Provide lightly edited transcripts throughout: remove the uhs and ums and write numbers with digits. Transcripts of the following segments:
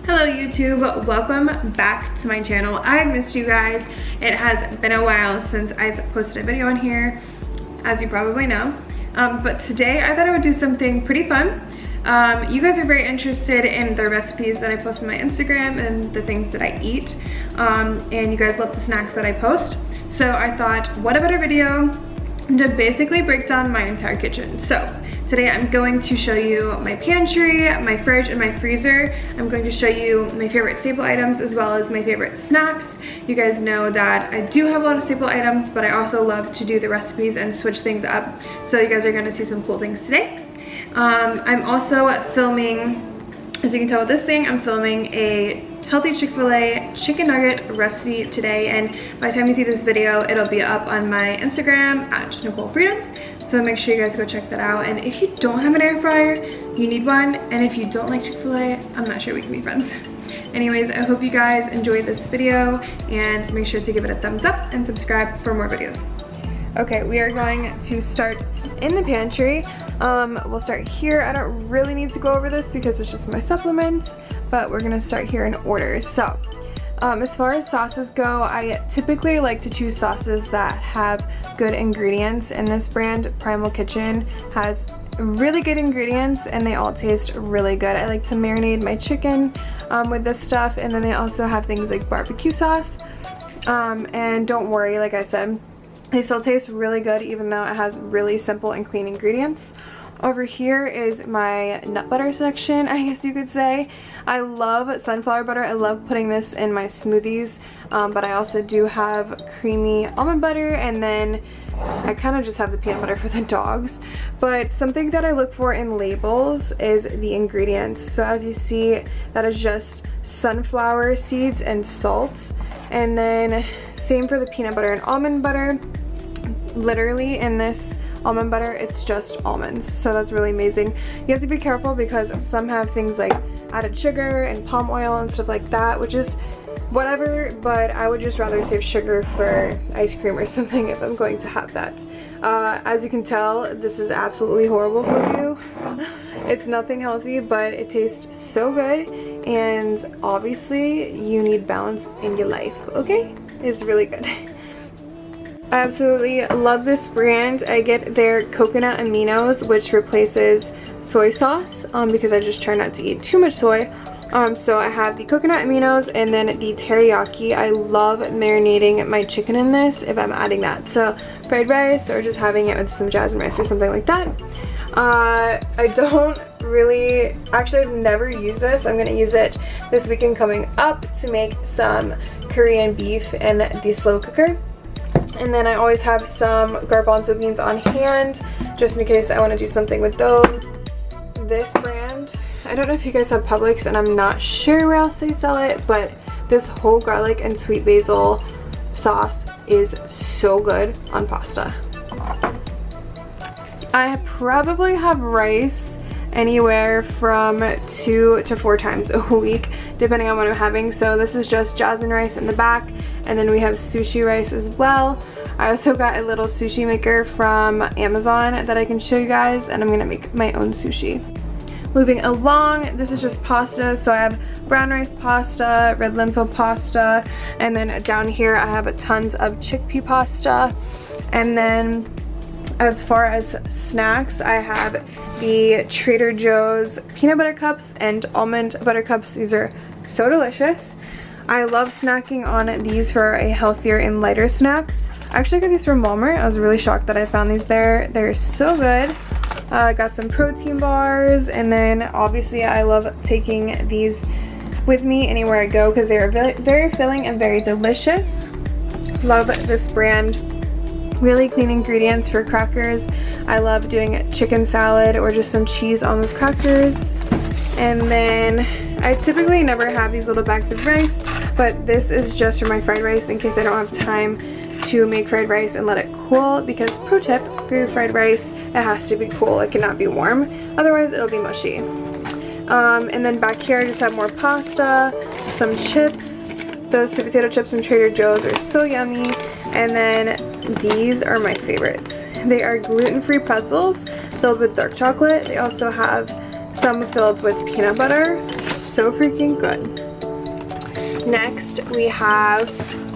Hello YouTube, welcome back to my channel. I missed you guys. It has been a while since I've posted a video on here, as you probably know. But today I thought I would do something pretty fun. You guys are very interested in the recipes that I post on my Instagram and the things that I eat. And you guys love the snacks that I post. So I thought, what a better video to basically break down my entire kitchen. So today I'm going to show you my pantry, my fridge, and my freezer. I'm going to show you my favorite staple items as well as my favorite snacks. You guys know that I do have a lot of staple items, but I also love to do the recipes and switch things up. So you guys are gonna see some cool things today. I'm also filming, as you can tell with this thing, I'm filming a healthy Chick-fil-A chicken nugget recipe today, and by the time you see this video, it'll be up on my Instagram at Nicole Freedom. So make sure you guys go check that out. And if you don't have an air fryer, you need one. And if you don't like Chick-fil-A, I'm not sure we can be friends. Anyways, I hope you guys enjoyed this video, and make sure to give it a thumbs up and subscribe for more videos. Okay, we are going to start in the pantry. We'll start here. I don't really need to go over this because it's just my supplements, but we're gonna start here in order. So, as far as sauces go, I typically like to choose sauces that have good ingredients, and this brand, Primal Kitchen, has really good ingredients and they all taste really good. I like to marinate my chicken with this stuff, and then they also have things like barbecue sauce. And don't worry, like I said, they still taste really good even though it has really simple and clean ingredients. Over here is my nut butter section, I guess you could say. I love sunflower butter. I love putting this in my smoothies, but I also do have creamy almond butter, and then I kind of just have the peanut butter for the dogs. But something that I look for in labels is the ingredients. So as you see, that is just sunflower seeds and salt. And then same for the peanut butter and almond butter. Literally in this almond butter, it's just almonds, so that's really amazing. You have to be careful because some have things like added sugar and palm oil and stuff like that, which is whatever, but I would just rather save sugar for ice cream or something if I'm going to have that. As you can tell, this is absolutely horrible for you. It's nothing healthy, but it tastes so good, and obviously you need balance in your life, okay? It's really good. I absolutely love this brand. I get their coconut aminos, which replaces soy sauce because I just try not to eat too much soy. So I have the coconut aminos and then the teriyaki. I love marinating my chicken in this if I'm adding that. So fried rice or just having it with some jasmine rice or something like that. I don't really, actually I've never used this. I'm gonna use it this weekend coming up to make some Korean beef in the slow cooker. And then I always have some garbanzo beans on hand just in case I want to do something with those. This brand, I don't know if you guys have Publix, and I'm not sure where else they sell it, but this whole garlic and sweet basil sauce is so good on pasta. I probably have rice anywhere from 2 to 4 times a week depending on what I'm having. So this is just jasmine rice in the back, and then we have sushi rice as well. I also got a little sushi maker from Amazon that I can show you guys, and I'm gonna make my own sushi. Moving along, this is just pasta. So I have brown rice pasta, red lentil pasta, and then down here I have tons of chickpea pasta. And then as far as snacks, I have the Trader Joe's peanut butter cups and almond butter cups. These are so delicious. I love snacking on these for a healthier and lighter snack. I actually got these from Walmart. I was really shocked that I found these there. They're so good. I got some protein bars, and then obviously I love taking these with me anywhere I go because they are very filling and very delicious. Love this brand. Really clean ingredients for crackers. I love doing chicken salad or just some cheese on those crackers. And then I typically never have these little bags of rice, but this is just for my fried rice in case I don't have time to make fried rice and let it cool, because pro tip for your fried rice, it has to be cool. It cannot be warm, otherwise it'll be mushy. And then back here I just have more pasta, some chips. Those sweet potato chips from Trader Joe's are so yummy. And then these are my favorites. They are gluten-free pretzels filled with dark chocolate. They also have some filled with peanut butter. so freaking good. Next, we have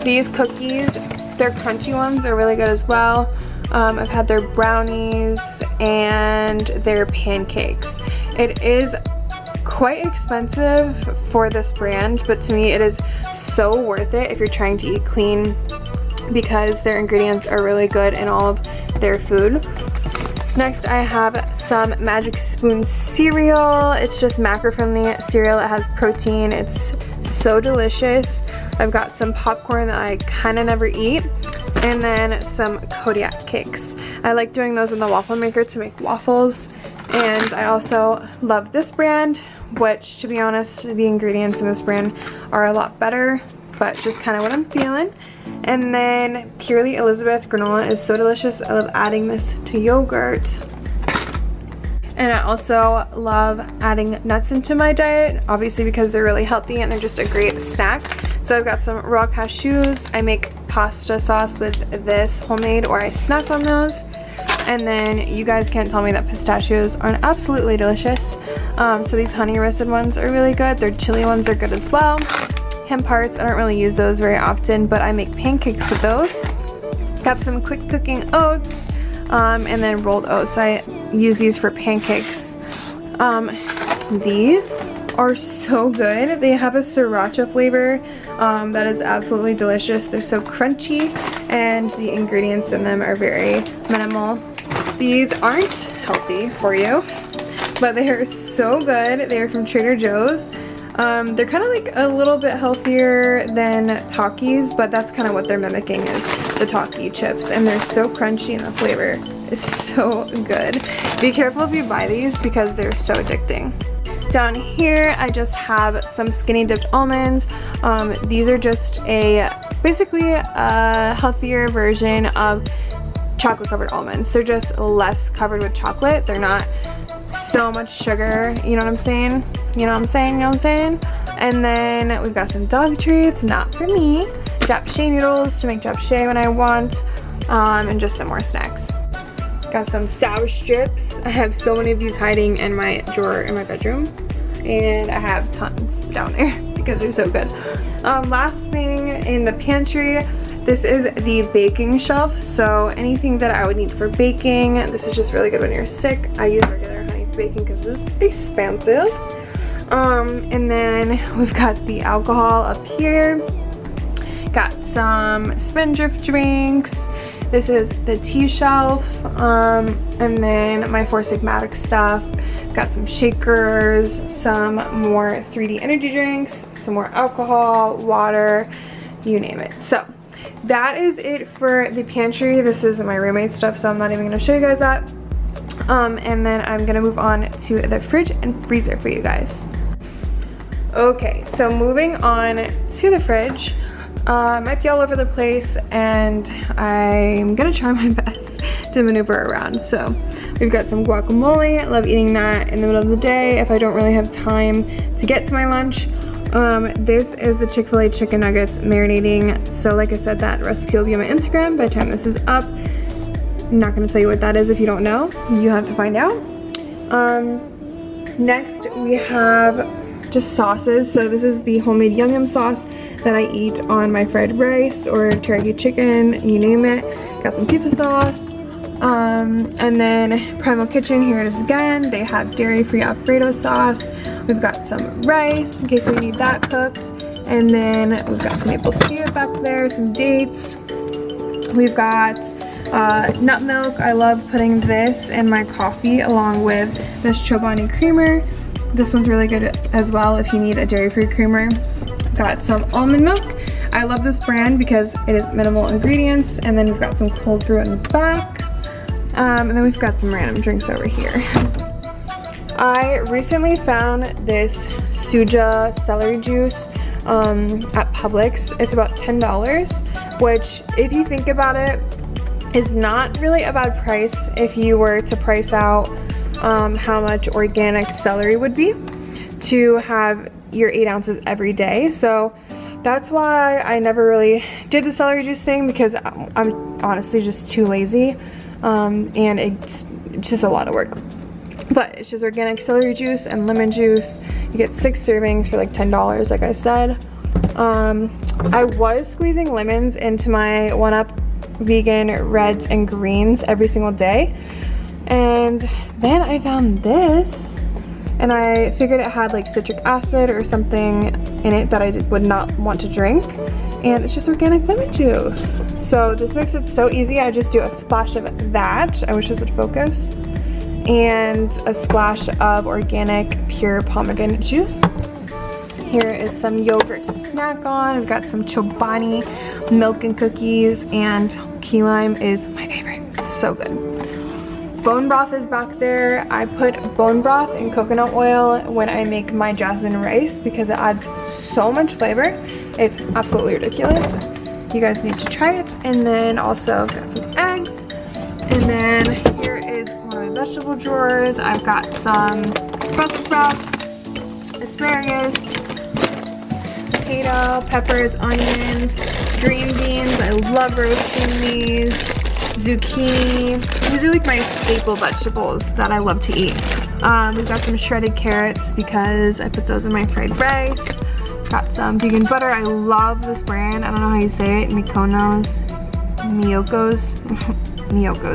these cookies. Their crunchy ones are really good as well. I've had their brownies and their pancakes. It is quite expensive for this brand, but to me it is so worth it if you're trying to eat clean because their ingredients are really good in all of their food. Next, I have some Magic Spoon cereal. It's just macro-friendly cereal. It has protein. It's so delicious. I've got some popcorn that I kind of never eat, and then some Kodiak cakes. I like doing those in the waffle maker to make waffles. And I also love this brand, which, to be honest, the ingredients in this brand are a lot better, but it's just kind of what I'm feeling. And then Purely Elizabeth granola is so delicious. I love adding this to yogurt. And I also love adding nuts into my diet, obviously because they're really healthy and they're just a great snack. So I've got some raw cashews. I make pasta sauce with this homemade, or I snack on those. And then you guys can't tell me that pistachios aren't absolutely delicious. So these honey roasted ones are really good. Their chili ones are good as well. Hemp hearts, I don't really use those very often, but I make pancakes with those. Got some quick cooking oats, and then rolled oats. I use these for pancakes. These are so good. They have a sriracha flavor that is absolutely delicious. They're so crunchy, and the ingredients in them are very minimal. These aren't healthy for you, but they are so good. They are from Trader Joe's. They're kind of like a little bit healthier than Takis, but that's kind of what they're mimicking, is the Taki chips, and they're so crunchy and the flavor is so good. Be careful if you buy these because they're so addicting. Down here, I just have some skinny dipped almonds. These are just basically a healthier version of chocolate covered almonds. They're just less covered with chocolate. They're not so much sugar, you know what I'm saying? You know what I'm saying? You know what I'm saying? And then we've got some dog treats, not for me. Japchae noodles to make japchae when I want, and just some more snacks. Got some sour strips. I have so many of these hiding in my drawer in my bedroom, and I have tons down there because they're so good. Last thing in the pantry, this is the baking shelf. So anything that I would need for baking, this is just really good when you're sick. I use regular honey for baking because it's expensive. And then we've got the alcohol up here. Got some Spindrift drinks. This is the tea shelf, and then my Four Sigmatic stuff. Got some shakers, some more 3D energy drinks, some more alcohol, water, you name it. So that is it for the pantry. This is my roommate's stuff, so I'm not even going to show you guys that. And then I'm going to move on to the fridge and freezer for you guys. Okay, so moving on to the fridge. Might be all over the place, and I'm gonna try my best to maneuver around. So we've got some guacamole. I love eating that in the middle of the day if I don't really have time to get to my lunch. This is the Chick-fil-A chicken nuggets marinating. So like I said, that recipe will be on my Instagram by the time this is up. I'm not gonna tell you what that is if you don't know. You have to find out. Next we have just sauces. So this is the homemade yum yum sauce that I eat on my fried rice or teriyaki chicken, you name it. Got some pizza sauce. And then Primal Kitchen, here it is again. They have dairy-free Alfredo sauce. We've got some rice in case we need that cooked. And then we've got some maple syrup back there, some dates. We've got nut milk. I love putting this in my coffee along with this Chobani creamer. This one's really good as well if you need a dairy-free creamer. Got some almond milk. I love this brand because it is minimal ingredients. And then we've got some cold brew in the back. And then we've got some random drinks over here. I recently found this Suja celery juice at Publix. It's about $10, which if you think about it, is not really a bad price if you were to price out how much organic celery would be to have your 8 ounces every day. So that's why I never really did the celery juice thing, because I'm honestly just too lazy, and it's just a lot of work. but it's just organic celery juice and lemon juice. You get 6 servings for like $10, like I said. I was squeezing lemons into my 1UP vegan reds and greens every single day, and then I found this and I figured it had like citric acid or something in it that I would not want to drink, and it's just organic lemon juice. So this makes it so easy. I just do a splash of that, I wish this would focus, and a splash of organic pure pomegranate juice. Here is some yogurt to snack on. We've got some Chobani milk and cookies, and key lime is my favorite. It's so good. Bone broth is back there. I put bone broth in coconut oil when I make my jasmine rice because it adds so much flavor. It's absolutely ridiculous. You guys need to try it. And then also got some eggs. And then here is one of my vegetable drawers. I've got some Brussels sprouts, asparagus, potato, peppers, onions, green beans. I love roasting these. Zucchini. These are like my staple vegetables that I love to eat. We've got some shredded carrots because I put those in my fried rice. Got some vegan butter. I love this brand. I don't know how you say it. Miyokos,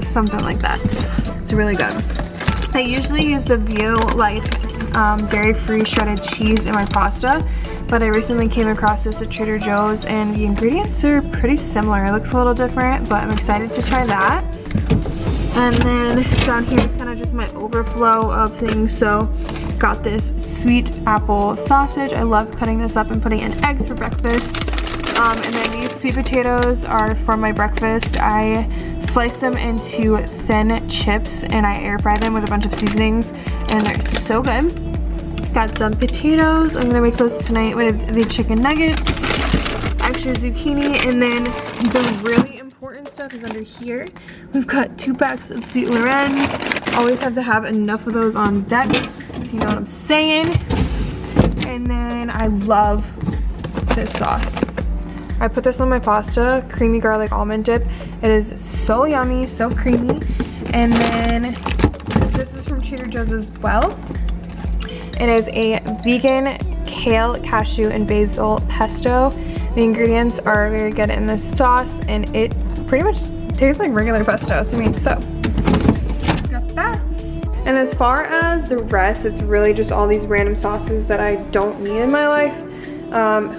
something like that. It's really good. I usually use the View like dairy-free shredded cheese in my pasta, but I recently came across this at Trader Joe's and the ingredients are pretty similar. It looks a little different, but I'm excited to try that. And then down here is kind of just my overflow of things. So got this sweet apple sausage. I love cutting this up and putting in eggs for breakfast. And then these sweet potatoes are for my breakfast. I slice them into thin chips and I air fry them with a bunch of seasonings, and they're so good. Got some potatoes. I'm gonna make those tonight with the chicken nuggets, extra zucchini, and then the really important stuff is under here. We've got 2 packs of Sweet Lorenz. Always have to have enough of those on deck, if you know what I'm saying. And then I love this sauce. I put this on my pasta, creamy garlic almond dip. It is so yummy, so creamy. And then this is from Trader Joe's as well. It is a vegan kale, cashew, and basil pesto. The ingredients are very good in this sauce, and it pretty much tastes like regular pesto to me, so got that. And as far as the rest, it's really just all these random sauces that I don't need in my life.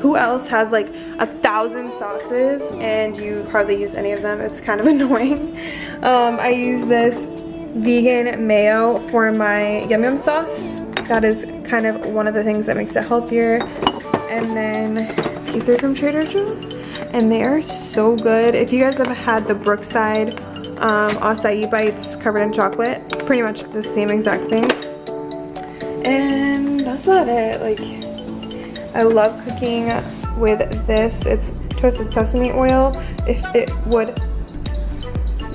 Who else has like 1,000 sauces and you hardly use any of them? It's kind of annoying. I use this vegan mayo for my yum yum sauce. That is kind of one of the things that makes it healthier. And then these are from Trader Joe's, and they are so good. If you guys have had the Brookside acai bites covered in chocolate, pretty much the same exact thing. And that's about it. Like, I love cooking with this. It's toasted sesame oil. If it would,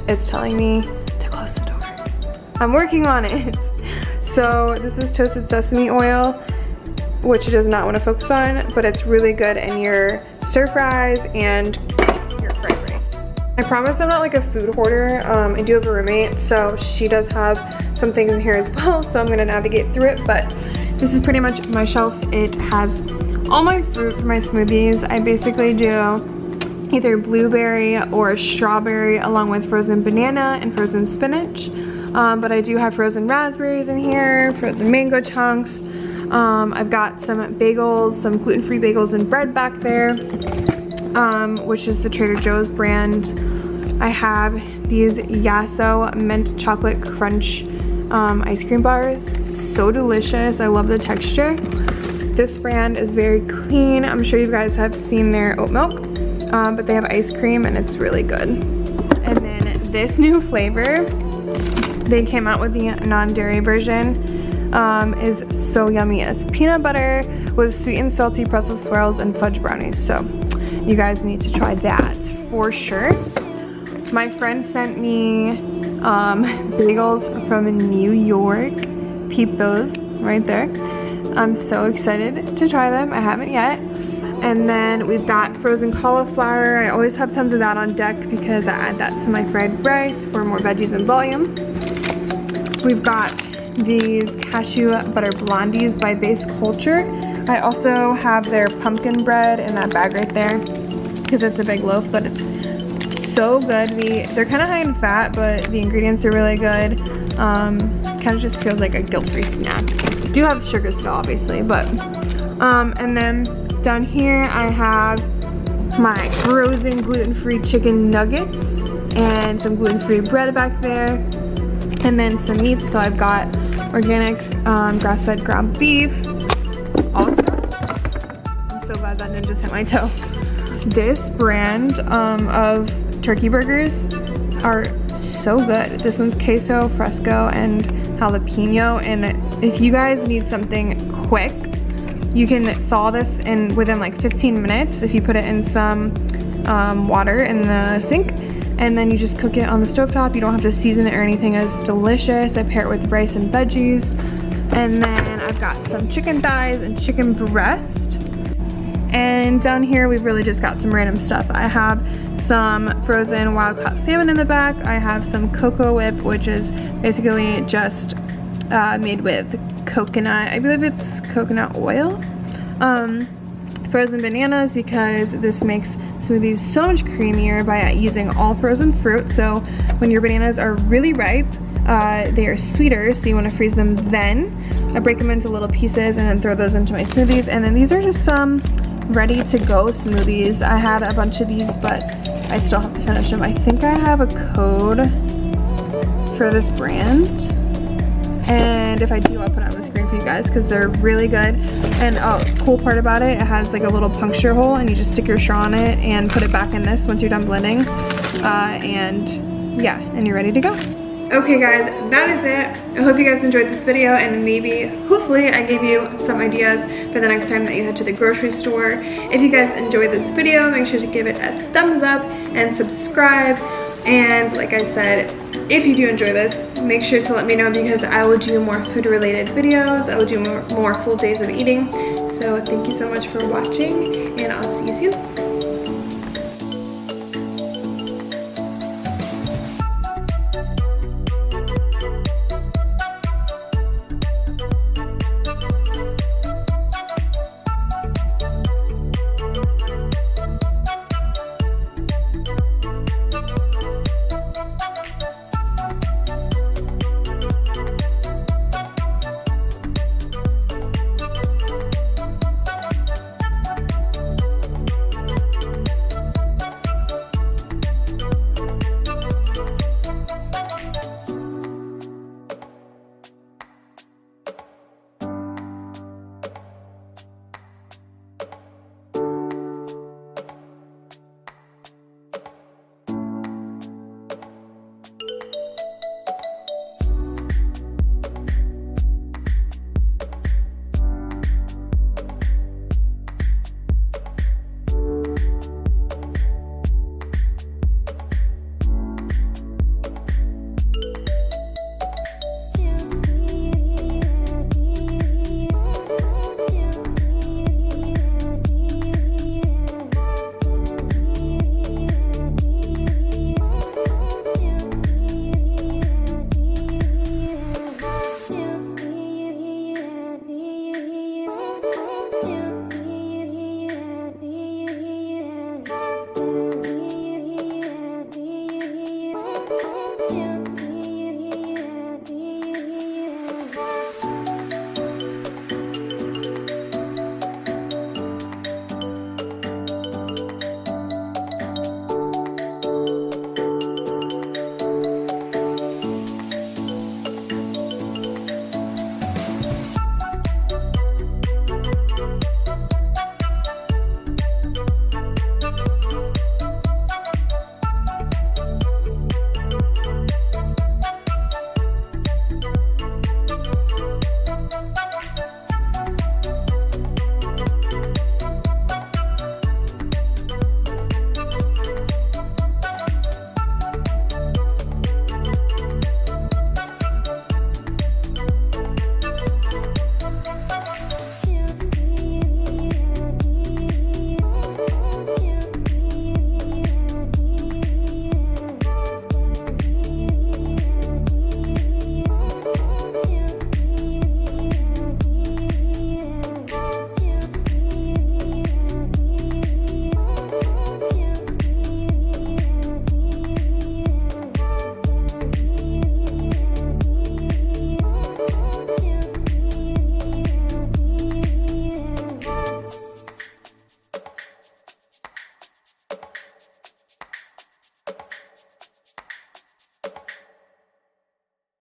it's telling me to close the door. I'm working on it. So this is toasted sesame oil, which it does not want to focus on, but it's really good in your stir fries and your fried rice. I promise I'm not like a food hoarder. I do have a roommate, so she does have some things in here as well, so I'm gonna navigate through it, but this is pretty much my shelf. It has all my fruit for my smoothies. I basically do either blueberry or strawberry along with frozen banana and frozen spinach. But I do have frozen raspberries in here, frozen mango chunks. I've got some bagels, some gluten-free bagels and bread back there, which is the Trader Joe's brand. I have these Yasso mint chocolate crunch ice cream bars. So delicious. I love the texture. This brand is very clean. I'm sure you guys have seen their oat milk, but they have ice cream and it's really good. And then this new flavor, they came out with the non-dairy version, is so yummy. It's peanut butter with sweet and salty pretzel swirls and fudge brownies. So you guys need to try that for sure. My friend sent me bagels from New York. Peep those right there. I'm so excited to try them. I haven't yet. And then we've got frozen cauliflower. I always have tons of that on deck because I add that to my fried rice for more veggies and volume. We've got these cashew butter blondies by Base Culture. I also have their pumpkin bread in that bag right there because it's a big loaf, but it's so good. They're kind of high in fat, but the ingredients are really good. Kind of just feels like a guilt-free snack. Do have sugar still, obviously, but and then down here I have my frozen gluten-free chicken nuggets and some gluten-free bread back there, and then some meat. So I've got organic grass-fed ground beef. Also, I'm so glad that didn't just hit my toe. This brand of turkey burgers are so good. This one's queso, fresco, and jalapeno, and if you guys need something quick, you can thaw this in within like 15 minutes if you put it in some water in the sink, and then you just cook it on the stovetop. You don't have to season it or anything. It's delicious. I pair it with rice and veggies, and then I've got some chicken thighs and chicken breast. And down here we've really just got some random stuff. I have some frozen wild-caught salmon in the back. I have some Cocoa Whip, which is basically just made with coconut, I believe it's coconut oil. Frozen bananas, because this makes smoothies so much creamier by using all frozen fruit. So when your bananas are really ripe, they are sweeter, so you want to freeze them then. I break them into little pieces and then throw those into my smoothies. And then these are just some ready to go smoothies. I had a bunch of these, but I still have to finish them. I think I have a code for this brand, and if I do, I'll put it on the screen for you guys because they're really good. And oh, cool part about it, it has like a little puncture hole, and you just stick your straw in it and put it back in this once you're done blending, and yeah, and you're ready to go. Okay guys, that is it. I hope you guys enjoyed this video, and maybe, hopefully, I gave you some ideas for the next time that you head to the grocery store. If you guys enjoyed this video, make sure to give it a thumbs up and subscribe. And like I said, if you do enjoy this, make sure to let me know, because I will do more food related videos. I will do more full days of eating. So thank you so much for watching, and I'll see you soon.